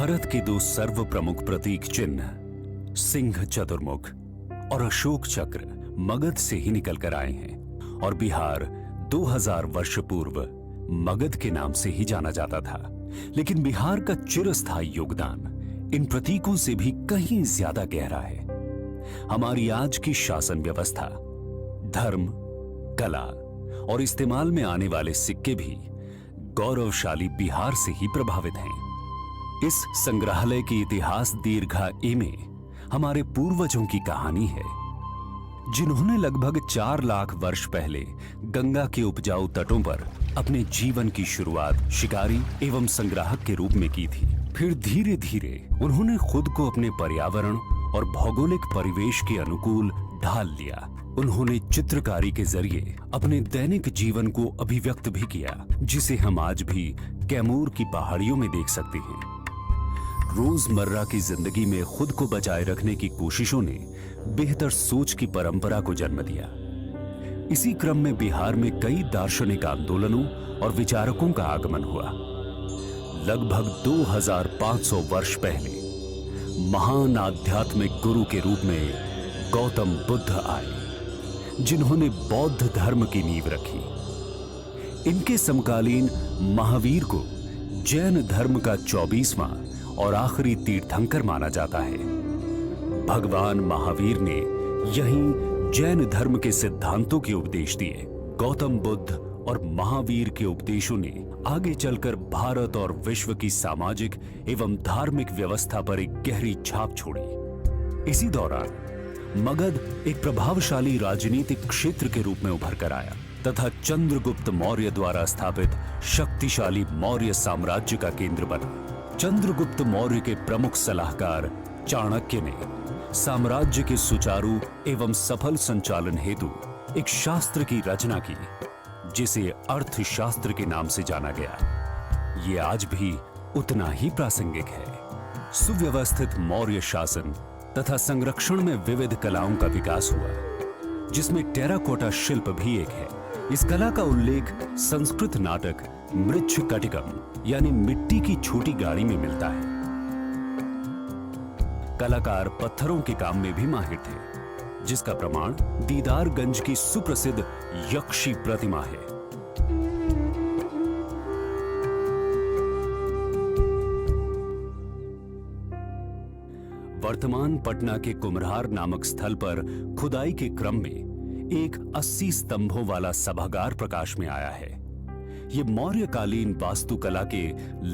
भारत के दो सर्व प्रमुख प्रतीक चिन्ह सिंह चतुर्मुख और अशोक चक्र मगध से ही निकलकर आए हैं और बिहार 2000 वर्ष पूर्व मगध के नाम से ही जाना जाता था। लेकिन बिहार का चिरस्थायी योगदान इन प्रतीकों से भी कहीं ज्यादा गहरा है। हमारी आज की शासन व्यवस्था, धर्म, कला और इस्तेमाल में आने वाले सिक्के भी गौरवशाली बिहार से ही प्रभावित हैं। इस संग्रहालय की इतिहास दीर्घा ए में हमारे पूर्वजों की कहानी है, जिन्होंने लगभग 4 लाख वर्ष पहले गंगा के उपजाऊ तटों पर अपने जीवन की शुरुआत शिकारी एवं संग्राहक के रूप में की थी। फिर धीरे धीरे उन्होंने खुद को अपने पर्यावरण और भौगोलिक परिवेश के अनुकूल ढाल लिया। उन्होंने चित्रकारी के जरिए अपने दैनिक जीवन को अभिव्यक्त भी किया, जिसे हम आज भी कैमूर की पहाड़ियों में देख सकते हैं। रोजमर्रा की जिंदगी में खुद को बचाए रखने की कोशिशों ने बेहतर सोच की परंपरा को जन्म दिया। इसी क्रम में बिहार में कई दार्शनिक आंदोलनों और विचारकों का आगमन हुआ। लगभग 2500 वर्ष पहले महान आध्यात्मिक गुरु के रूप में गौतम बुद्ध आए, जिन्होंने बौद्ध धर्म की नींव रखी। इनके समकालीन महावीर को जैन धर्म का 24वां और आखिरी तीर्थंकर माना जाता है। भगवान महावीर ने यहीं जैन धर्म के सिद्धांतों के उपदेश दिए। गौतम बुद्ध और महावीर के उपदेशों ने आगे चलकर भारत और विश्व की सामाजिक एवं धार्मिक व्यवस्था पर एक गहरी छाप छोड़ी। इसी दौरान मगध एक प्रभावशाली राजनीतिक क्षेत्र के रूप में उभर कर आया तथा चंद्रगुप्त मौर्य द्वारा स्थापित शक्तिशाली मौर्य साम्राज्य का केंद्र बना। चंद्रगुप्त मौर्य के प्रमुख सलाहकार चाणक्य ने साम्राज्य के सुचारू एवं सफल संचालन हेतु एक शास्त्र की रचना की, जिसे अर्थशास्त्र के नाम से जाना गया। ये आज भी उतना ही प्रासंगिक है। सुव्यवस्थित मौर्य शासन तथा संरक्षण में विविध कलाओं का विकास हुआ, जिसमें टेराकोटा शिल्प भी एक है। इस कला का उल्लेख संस्कृत नाटक मृच्छकटिकम यानी मिट्टी की छोटी गाड़ी में मिलता है। कलाकार पत्थरों के काम में भी माहिर थे, जिसका प्रमाण दीदारगंज की सुप्रसिद्ध यक्षी प्रतिमा है। वर्तमान पटना के कुम्हरार नामक स्थल पर खुदाई के क्रम में एक 80 स्तंभों वाला सभागार प्रकाश में आया है। यह मौर्यकालीन वास्तुकला के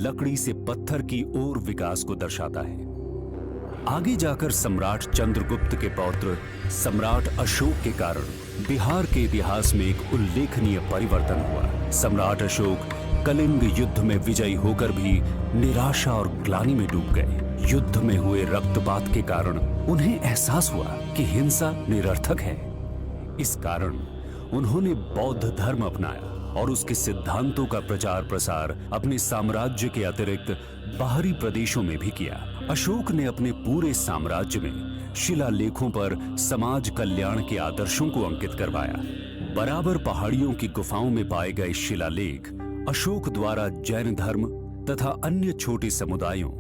लकड़ी से पत्थर की ओर विकास को दर्शाता है। आगे जाकर सम्राट चंद्रगुप्त के पौत्र सम्राट अशोक के कारण बिहार के इतिहास में एक उल्लेखनीय परिवर्तन हुआ। सम्राट अशोक कलिंग युद्ध में विजयी होकर भी निराशा और ग्लानि में डूब गए। युद्ध में हुए रक्तपात के कारण उन्हें एहसास हुआ कि हिंसा निरर्थक है। इस कारण उन्होंने बौद्ध धर्म अपनाया और उसके सिद्धांतों का प्रचार प्रसार अपने साम्राज्य के अतिरिक्त बाहरी प्रदेशों में भी किया। अशोक ने अपने पूरे साम्राज्य में शिलालेखों पर समाज कल्याण के आदर्शों को अंकित करवाया। बराबर पहाड़ियों की गुफाओं में पाए गए शिलालेख अशोक द्वारा जैन धर्म तथा अन्य छोटे समुदायों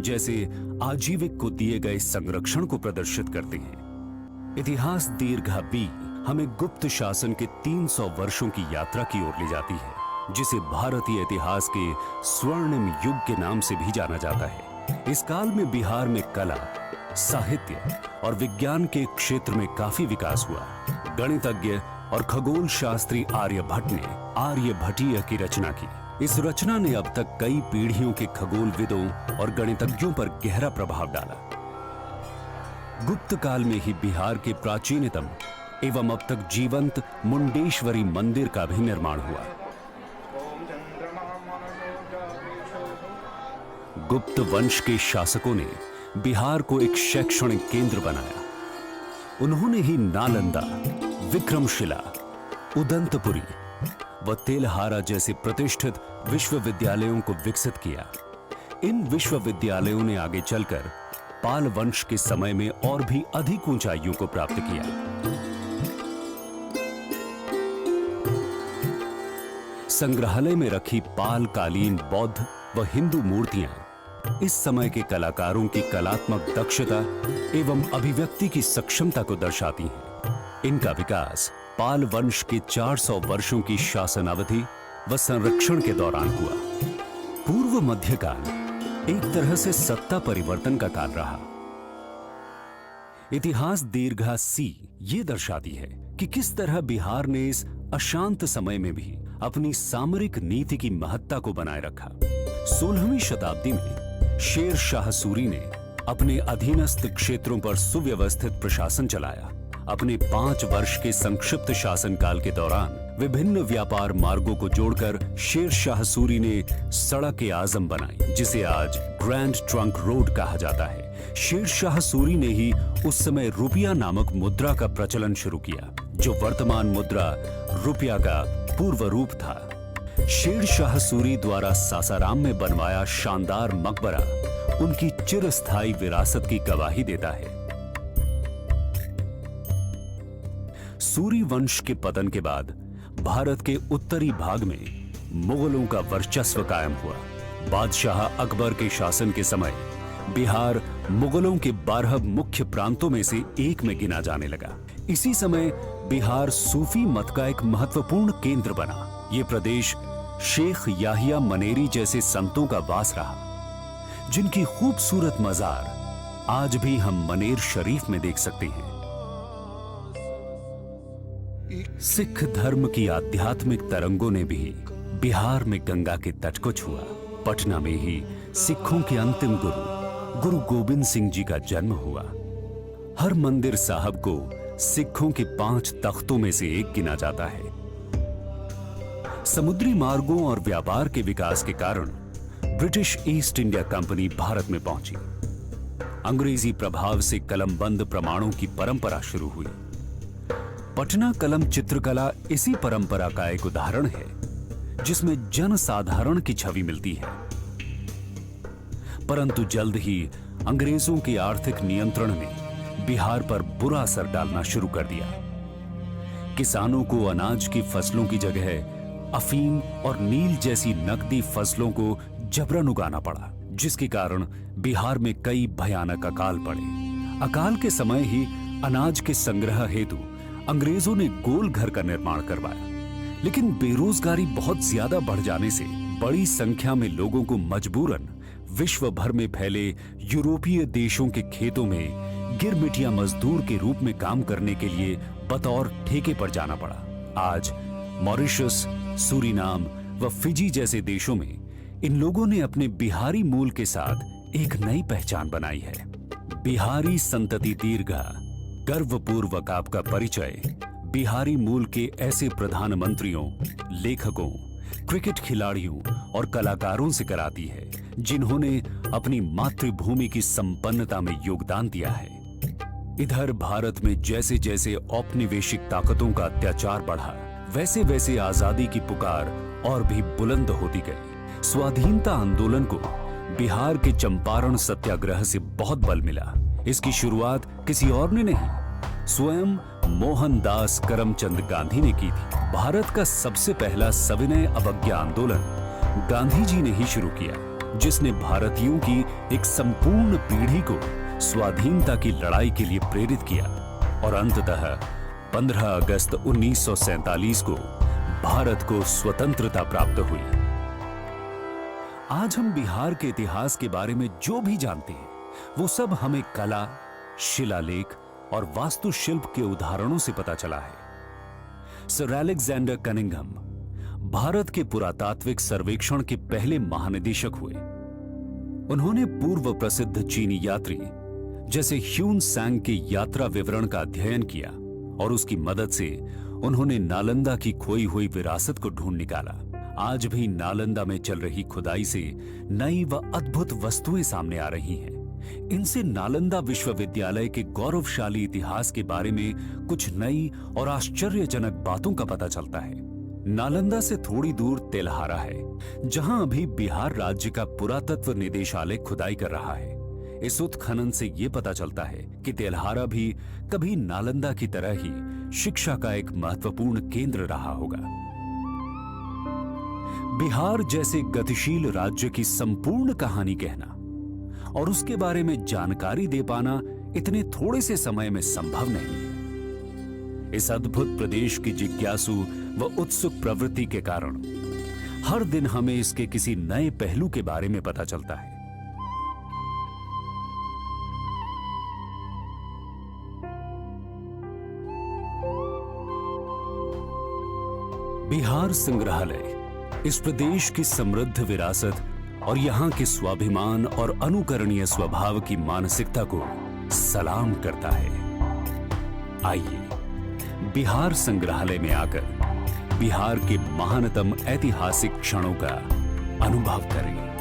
जैसे आजीविक को दिए गए संरक्षण को प्रदर्शित करते हैं। इतिहास दीर्घा बी हमें गुप्त शासन के 300 वर्षों की यात्रा की ओर ले जाती है, जिसे भारतीय इतिहास के स्वर्णिम युग के नाम से भी जाना जाता है। इस काल में बिहार में कला, साहित्य और विज्ञान के क्षेत्र में काफी विकास हुआ। गणितज्ञ और खगोल शास्त्री आर्यभट्ट ने आर्यभट्टीय की रचना की। इस रचना ने अब तक कई पीढ़ियों के खगोलविदों और गणितज्ञों पर गहरा प्रभाव डाला। गुप्त काल में ही बिहार के प्राचीनतम एवं अब तक जीवंत मुंडेश्वरी मंदिर का भी निर्माण हुआ। गुप्त वंश के शासकों ने बिहार को एक शैक्षणिक केंद्र बनाया। उन्होंने ही नालंदा, विक्रमशिला, उदंतपुरी व तेलहारा जैसे प्रतिष्ठित विश्वविद्यालयों को विकसित किया। इन विश्वविद्यालयों ने आगे चलकर पाल वंश के समय में और भी अधिक ऊंचाइयों को प्राप्त किया। संग्रहालय में रखी पाल कालीन बौद्ध व हिंदू मूर्तियां इस समय के कलाकारों की कलात्मक दक्षता एवं अभिव्यक्ति की सक्षमता को दर्शाती हैं। इनका विकास पाल वंश के 400 वर्षों की शासन अवधि व संरक्षण के दौरान हुआ। पूर्व मध्यकाल एक तरह से सत्ता परिवर्तन का काल रहा। इतिहास दीर्घा सी ये दर्शाती है कि किस तरह बिहार ने इस अशांत समय में भी अपनी सामरिक नीति की महत्ता को बनाए रखा। 16वीं शताब्दी में शेर शाह सूरी ने अपने अधीनस्थ क्षेत्रों पर सुव्यवस्थित प्रशासन चलाया। अपने 5 वर्ष के संक्षिप्त शासनकाल के दौरान विभिन्न व्यापार मार्गों को जोड़कर शेर शाह सूरी ने सड़क आजम बनाई, जिसे आज ग्रैंड ट्रंक रोड कहा जाता है। शेर शाह सूरी ने ही उस समय रुपया नामक मुद्रा का प्रचलन शुरू किया, जो वर्तमान मुद्रा रुपया का पूर्व रूप था। शेर शाह सूरी द्वारा सासाराम में बनवाया शानदार मकबरा उनकी चिरस्थायी विरासत की गवाही देता है। सूरी वंश के पतन के बाद भारत के उत्तरी भाग में मुगलों का वर्चस्व कायम हुआ। बादशाह अकबर के शासन के समय बिहार मुगलों के 12 मुख्य प्रांतों में से एक में गिना जाने लगा। इसी समय बिहार सूफी मत का एक महत्वपूर्ण केंद्र बना। ये प्रदेश शेख याहिया मनेरी जैसे संतों का वास रहा, जिनकी खूबसूरत मजार आज भी हम मनेर शरीफ में देख सकते हैं। सिख धर्म की आध्यात्मिक तरंगों ने भी बिहार में गंगा के तट को छुआ। पटना में ही सिखों के अंतिम गुरु गोविंद सिंह जी का जन्म हुआ। हरमंदिर साहब को सिखों के 5 तख्तों में से एक गिना जाता है। समुद्री मार्गों और व्यापार के विकास के कारण British east India company Bharat में पहुंची। अंग्रेजी प्रभाव से कलमबंद प्रमाणों की परंपरा शुरू हुई। पटना कलम चित्रकला इसी परंपरा का एक उदाहरण है, जिसमें जनसाधारण की छवि मिलती है। परंतु जल्द ही अंग्रेजों के आर्थिक नियंत्रण ने बिहार पर बुरा असर डालना शुरू कर दिया। किसानों को अनाज की फसलों की जगह अफीम और नील जैसी नकदी फसलों को जबरन उगाना पड़ा, जिसके कारण बिहार में कई भयानक अकाल पड़े। अकाल के समय ही अनाज के संग्रह हेतु अंग्रेजों ने गोल घर का निर्माण करवाया, लेकिन बेरोजगारी बहुत ज्यादा बढ़ जाने से बड़ी संख्या में लोगों को मजबूरन विश्व भर में फैले यूरोपीय देशों के खेतों में गिरमिटिया मजदूर के रूप में काम करने के लिए बतौर ठेके पर जाना पड़ा। आज मॉरिशस, सूरीनाम व फिजी जैसे देशों में इन लोगों ने अपने बिहारी मूल के साथ एक नई पहचान बनाई है। बिहारी संतति दीर्घा गर्वपूर्वक आपका परिचय बिहारी मूल के ऐसे प्रधानमंत्रियों, लेखकों, क्रिकेट खिलाड़ियों और कलाकारों से कराती है, जिन्होंने अपनी मातृभूमि की संपन्नता में योगदान दिया है। इधर भारत में जैसे जैसे औपनिवेशिक ताकतों का अत्याचार बढ़ा, वैसे वैसे आजादी की पुकार और भी बुलंद होती गई। स्वाधीनता आंदोलन को बिहार के चंपारण सत्याग्रह से बहुत बल मिला। इसकी शुरुआत किसी और ने नहीं, स्वयं मोहनदास करमचंद गांधी ने की थी। भारत का सबसे पहला सविनय अवज्ञा आंदोलन गांधी जी ने ही शुरू किया, जिसने भारतीयों की एक संपूर्ण पीढ़ी को स्वाधीनता की लड़ाई के लिए प्रेरित किया और अंततः 15 अगस्त 1947 को भारत को स्वतंत्रता प्राप्त हुई। आज हम बिहार के इतिहास के बारे में जो भी जानते हैं, वो सब हमें कला, शिलालेख और वास्तुशिल्प के उदाहरणों से पता चला है। सर अलेक्जेंडर कनिंघम भारत के पुरातात्विक सर्वेक्षण के पहले महानिदेशक हुए। उन्होंने पूर्व प्रसिद्ध चीनी यात्री जैसे ह्यून सांग के यात्रा विवरण का अध्ययन किया और उसकी मदद से उन्होंने नालंदा की खोई हुई विरासत को ढूंढ निकाला। आज भी नालंदा में चल रही खुदाई से नई व अद्भुत वस्तुएं सामने आ रही हैं। इनसे नालंदा विश्वविद्यालय के गौरवशाली इतिहास के बारे में कुछ नई और आश्चर्यजनक बातों का पता चलता है। नालंदा से थोड़ी दूर तेल्हारा है, जहां अभी बिहार राज्य का पुरातत्व निदेशालय खुदाई कर रहा है। इस उत्खनन से यह पता चलता है कि तेल्हारा भी कभी नालंदा की तरह ही शिक्षा का एक महत्वपूर्ण केंद्र रहा होगा। बिहार जैसे गतिशील राज्य की संपूर्ण कहानी कहना और उसके बारे में जानकारी दे पाना इतने थोड़े से समय में संभव नहीं है। इस अद्भुत प्रदेश की जिज्ञासु व उत्सुक प्रवृत्ति के कारण हर दिन हमें इसके किसी नए पहलू के बारे में पता चलता है। बिहार संग्रहालय इस प्रदेश की समृद्ध विरासत और यहां के स्वाभिमान और अनुकरणीय स्वभाव की मानसिकता को सलाम करता है। आइए बिहार संग्रहालय में आकर बिहार के महानतम ऐतिहासिक क्षणों का अनुभव करें।